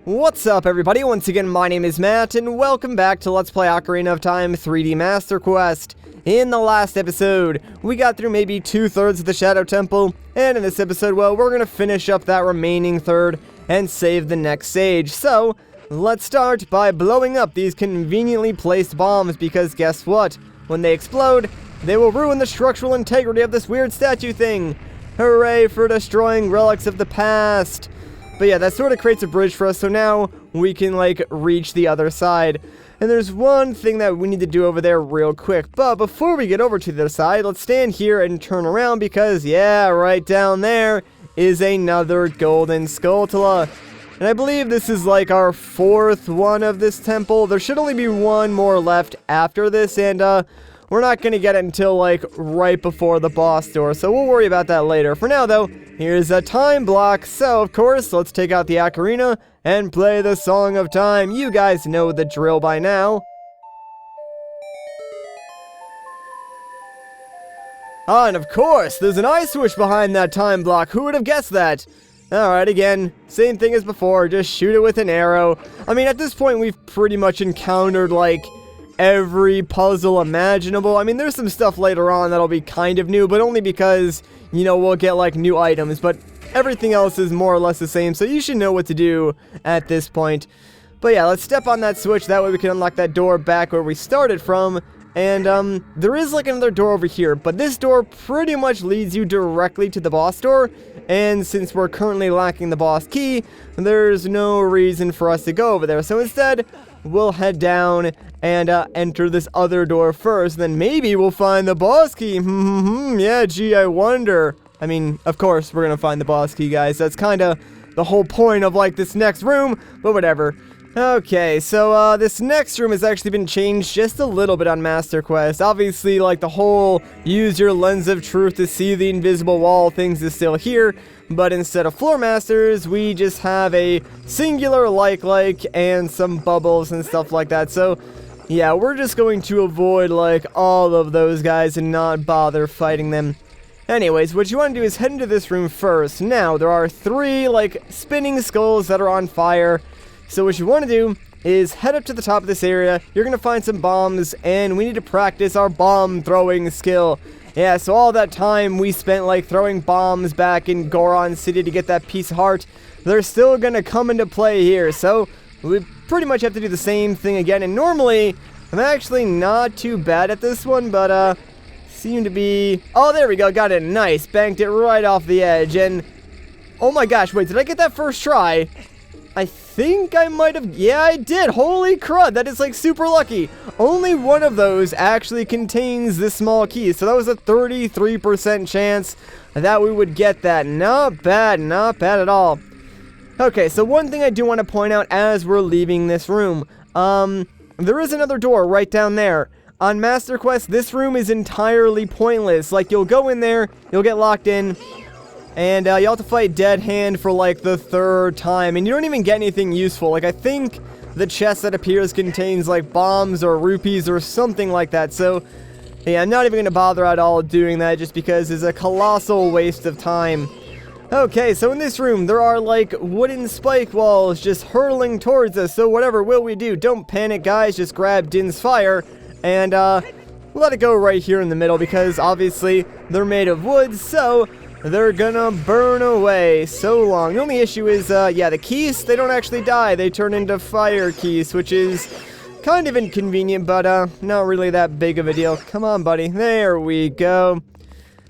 What's up, everybody? Once again, my name is Matt, and welcome back to Let's Play Ocarina of Time 3D Master Quest. In the last episode, we got through maybe 2/3 of the Shadow Temple, and in this episode, well, we're gonna finish up that remaining third and save the next stage. So, let's start by blowing up these conveniently placed bombs, because guess what? When they explode, they will ruin the structural integrity of this weird statue thing. Hooray for destroying relics of the past! But yeah, that sort of creates a bridge for us, so now we can, reach the other side. And there's one thing that we need to do over there real quick. But before we get over to the other side, let's stand here and turn around because, yeah, right down there is another golden Skulltula. And I believe this is, our fourth one of this temple. There should only be one more left after this, and, we're not going to get it until, right before the boss door, so we'll worry about that later. For now, though, here's a time block, so, of course, let's take out the Ocarina and play the Song of Time. You guys know the drill by now. Ah, and of course, there's an ice switch behind that time block. Who would have guessed that? Alright, again, same thing as before, just shoot it with an arrow. I mean, at this point, we've pretty much encountered, every puzzle imaginable. I mean, there's some stuff later on that'll be kind of new, but only because, we'll get, new items, but everything else is more or less the same, so you should know what to do at this point. But yeah, let's step on that switch, that way we can unlock that door back where we started from, and, there is, another door over here, but this door pretty much leads you directly to the boss door, and since we're currently lacking the boss key, there's no reason for us to go over there, so instead, we'll head down and enter this other door first, then maybe we'll find the boss key. Yeah, gee, I wonder. I mean, of course, we're gonna find the boss key, guys. That's kind of the whole point of, this next room, but whatever. Okay, so, this next room has actually been changed just a little bit on Master Quest. Obviously, the whole use your lens of truth to see the invisible wall things is still here, but instead of floor masters, we just have a singular like, and some bubbles and stuff like that. So, yeah, we're just going to avoid, all of those guys and not bother fighting them. Anyways, what you want to do is head into this room first. Now, there are three, spinning skulls that are on fire. So what you want to do is head up to the top of this area. You're going to find some bombs, and we need to practice our bomb throwing skill. Yeah, so all that time we spent, throwing bombs back in Goron City to get that piece of heart, they're still going to come into play here. So we pretty much have to do the same thing again. And normally, I'm actually not too bad at this one, but, seem to be... Oh, there we go. Got it. Nice. Banked it right off the edge. And, oh my gosh, wait, did I get that first try? I think I might have... Yeah, I did. Holy crud. That is, super lucky. Only one of those actually contains this small key. So that was a 33% chance that we would get that. Not bad. Not bad at all. Okay, so one thing I do want to point out as we're leaving this room. There is another door right down there. On Master Quest, this room is entirely pointless. You'll go in there, you'll get locked in, and you'll have to fight Dead Hand for, the third time, and you don't even get anything useful. I think the chest that appears contains, bombs or rupees or something like that, so, yeah, I'm not even going to bother at all doing that just because it's a colossal waste of time. Okay, so in this room, there are, wooden spike walls just hurtling towards us, so whatever will we do? Don't panic, guys, just grab Din's Fire, and, let it go right here in the middle, because, obviously, they're made of wood, so... they're gonna burn away so long. The only issue is, yeah, the keys, they don't actually die. They turn into fire keys, which is kind of inconvenient, but, not really that big of a deal. Come on, buddy. There we go.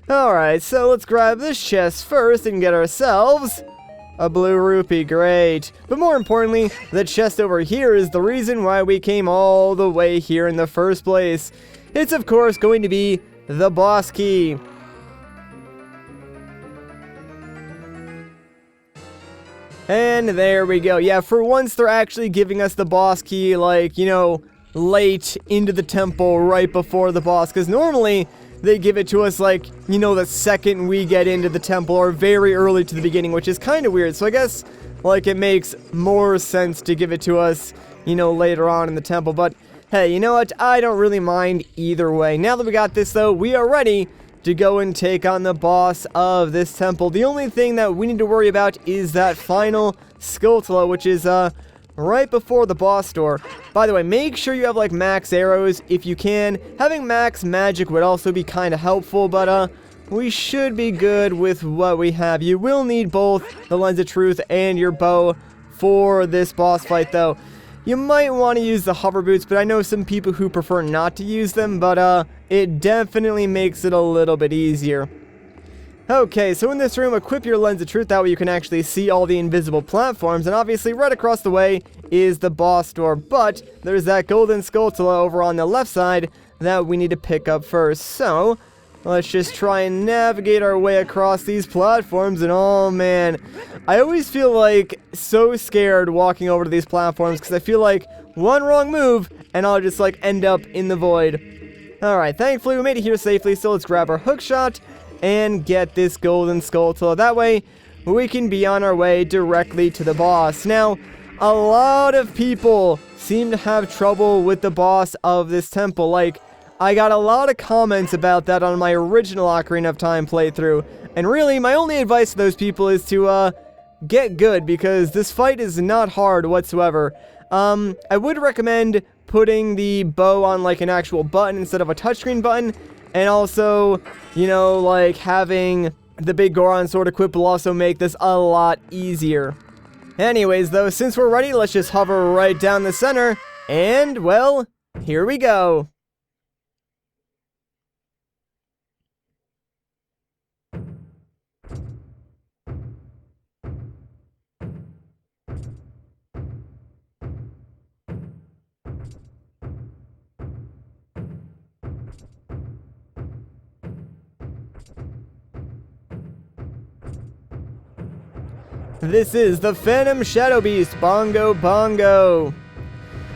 Alright, so let's grab this chest first and get ourselves a blue rupee. Great. But more importantly, the chest over here is the reason why we came all the way here in the first place. It's, of course, going to be the boss key. And there we go. Yeah, for once they're actually giving us the boss key, late into the temple right before the boss. Because normally, they give it to us, the second we get into the temple or very early to the beginning, which is kind of weird. So I guess, it makes more sense to give it to us, later on in the temple. But, hey, you know what? I don't really mind either way. Now that we got this, though, we are ready to go and take on the boss of this temple. The only thing that we need to worry about is that final Skulltula, which is right before the boss door. By the way, make sure you have like max arrows if you can. Having max magic would also be kind of helpful, but we should be good with what we have. You will need both the Lens of Truth and your bow for this boss fight, though. You might want to use the hover boots, but I know some people who prefer not to use them, but it definitely makes it a little bit easier. Okay, so in this room, equip your Lens of Truth, that way you can actually see all the invisible platforms, and obviously right across the way is the boss door, but there's that golden Skulltula over on the left side that we need to pick up first. So let's just try and navigate our way across these platforms, and oh man, I always feel like so scared walking over to these platforms, because I feel like one wrong move and I'll just like end up in the void. Alright, thankfully we made it here safely, so let's grab our hook shot and get this golden Skulltula. That way we can be on our way directly to the boss. Now, a lot of people seem to have trouble with the boss of this temple. Like, I got a lot of comments about that on my original Ocarina of Time playthrough, and really my only advice to those people is to get good, because this fight is not hard whatsoever. I would recommend putting the bow on like an actual button instead of a touchscreen button, and also, you know, like having the big Goron sword equipped will also make this a lot easier. Anyways though, since we're ready, let's just hover right down the center, and well, here we go. This is the Phantom Shadow Beast, Bongo Bongo.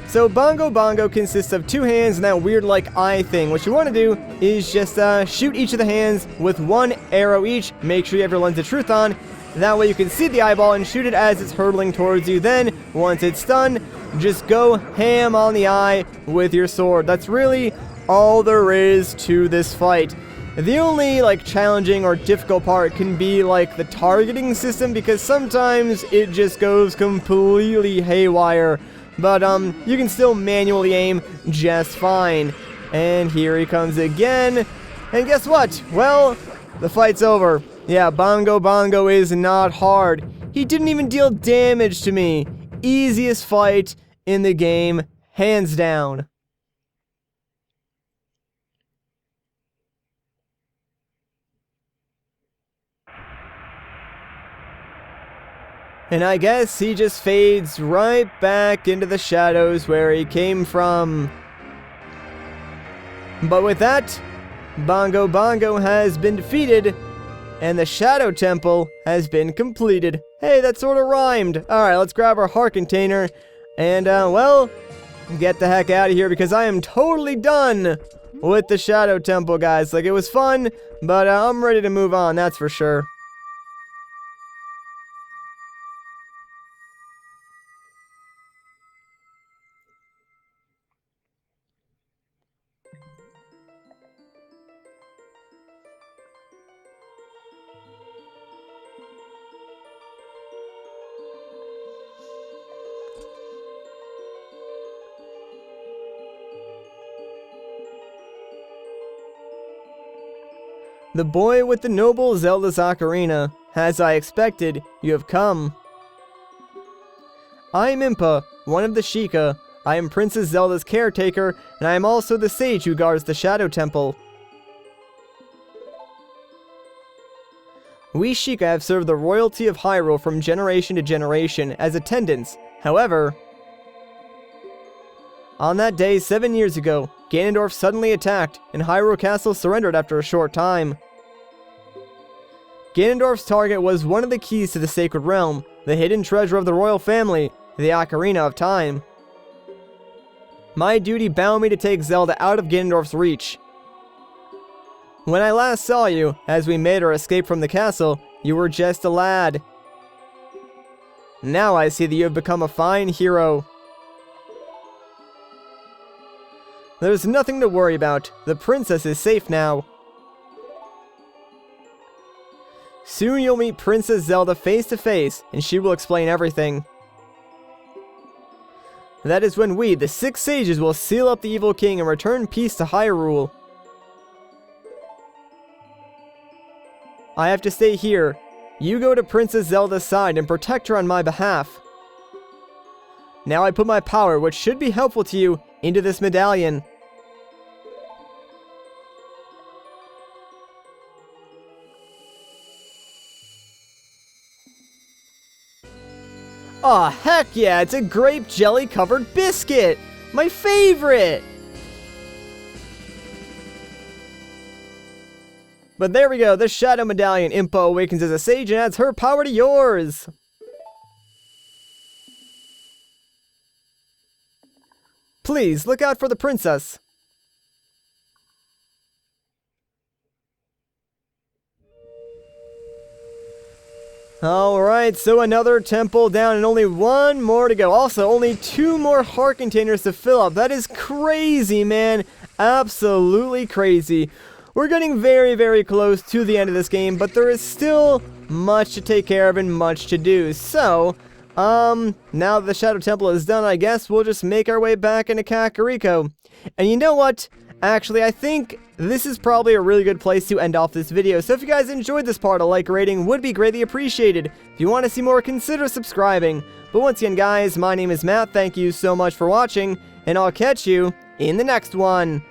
So Bongo Bongo consists of two hands and that weird like eye thing. What you want to do is just shoot each of the hands with one arrow each. Make sure you have your Lens of Truth on. That way you can see the eyeball and shoot it as it's hurtling towards you. Then, once it's done, just go ham on the eye with your sword. That's really all there is to this fight. The only, like, challenging or difficult part can be, like, the targeting system, because sometimes it just goes completely haywire. But, you can still manually aim just fine. And here he comes again. And guess what? Well, the fight's over. Yeah, Bongo Bongo is not hard. He didn't even deal damage to me. Easiest fight in the game, hands down. And I guess he just fades right back into the shadows where he came from. But with that, Bongo Bongo has been defeated, and the Shadow Temple has been completed. Hey, that sort of rhymed. Alright, let's grab our heart container, and, well, get the heck out of here, because I am totally done with the Shadow Temple, guys. Like, it was fun, but I'm ready to move on, that's for sure. The boy with the noble Zelda's ocarina. As I expected, you have come. I am Impa, one of the Sheikah. I am Princess Zelda's caretaker, and I am also the sage who guards the Shadow Temple. We Sheikah have served the royalty of Hyrule from generation to generation as attendants. However, on that day 7 years ago, Ganondorf suddenly attacked, and Hyrule Castle surrendered after a short time. Ganondorf's target was one of the keys to the Sacred Realm, the hidden treasure of the royal family, the Ocarina of Time. My duty bound me to take Zelda out of Ganondorf's reach. When I last saw you, as we made our escape from the castle, you were just a lad. Now I see that you have become a fine hero. There's nothing to worry about. The princess is safe now. Soon you'll meet Princess Zelda face to face, and she will explain everything. That is when we, the 6 sages, will seal up the evil king and return peace to Hyrule. I have to stay here. You go to Princess Zelda's side and protect her on my behalf. Now I put my power, which should be helpful to you, into this medallion. Aw, heck yeah, it's a grape jelly covered biscuit! My favorite! But there we go, the Shadow Medallion. Impa awakens as a sage and adds her power to yours! Please, look out for the princess. Alright, so another temple down and only one more to go. Also, only 2 more heart containers to fill up. That is crazy, man. Absolutely crazy. We're getting very, very close to the end of this game, but there is still much to take care of and much to do. So, now that the Shadow Temple is done, I guess we'll just make our way back into Kakariko. And you know what? Actually, I think this is probably a really good place to end off this video. So if you guys enjoyed this part, a like rating would be greatly appreciated. If you want to see more, consider subscribing. But once again, guys, my name is Matt. Thank you so much for watching, and I'll catch you in the next one.